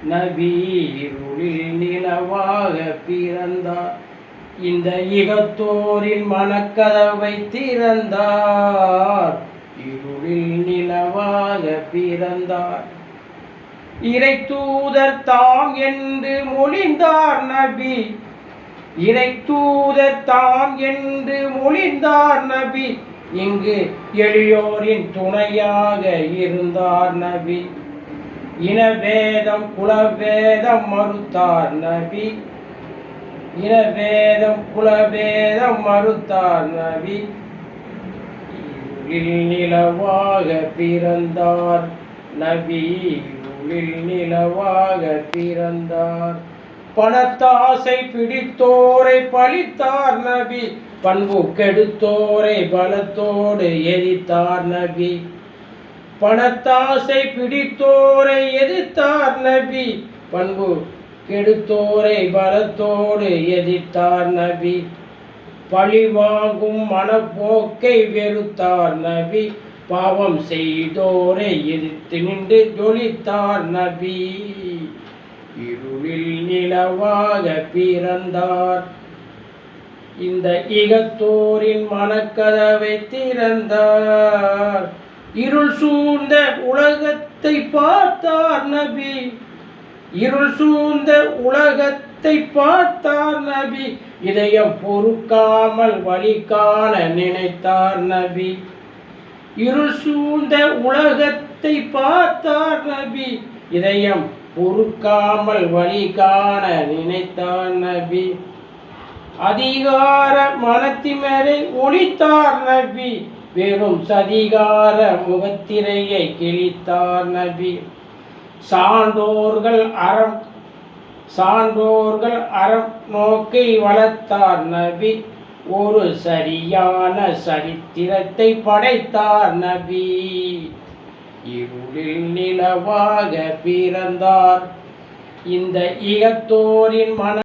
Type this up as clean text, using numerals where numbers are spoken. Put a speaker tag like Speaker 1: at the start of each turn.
Speaker 1: நபி இருளில் நிலவாக பிறந்தார். இந்த இகத்தோரின் மனக்கதவை திறந்தார். இருளில் நிலவாக பிறந்தார். இறை தூதர் தாம் என்று மொழிந்தார் நபி. இறை தூதர் தாம் என்று மொழிந்தார் நபி. இங்கு எளியோரின் துணையாக இருந்தார் நபி. இனவேதம் குலவேதம் மறுத்தார் நபி. இனவேதம் குலவேதம் மறுத்தார் நபி. இருளில் நிலவாக பிறந்தார் நபி. இருளில் நிலவாக பிறந்தார். பணத்தாசை பிடித்தோரை பழித்தார் நபி. பண்பு கெடுத்தோரை பலத்தோடு எதிர்த்தார் நபி. பணத்தாசை பிடித்தோரை எதிர்த்தார் நபி. பண்பு கெடுத்தோரை பலத்தோடு எதிர்த்தார் நபி. பழி வாங்கும் மனப்போக்கை வெறுத்தார் நபி. பாவம் செய்தோரை எதிர்த்து நின்று ஜொலித்தார் நபி. இருளில் நிலவாக பிறந்தார். இந்த இகத்தோரின் மனக்கதவை திறந்தார். இருள் சூழ்ந்த உலகத்தை பார்த்தார் நபி. இருள் சூழ்ந்த உலகத்தை பார்த்தார் நபி. இதயம் பொறுக்காமல் வழி காண நினைத்தார் நபி. இருள் சூழ்ந்த உலகத்தை பார்த்தார் நபி. இதயம் பொறுக்காமல் வழி காண நினைத்தார் நபி. அதிகார மனத்திமரை ஒழித்தார் நபி. வெறும் சதிகார முகத்திரையை கிழித்தார் நபி. சான்றோர்கள் அறம் நோக்கை வளர்த்தார் நபி. ஒரு சரியான சரித்திரத்தை படைத்தார் நபி. இருளில் நிலவாக பிறந்தார். இந்த இகத்தோரின் மன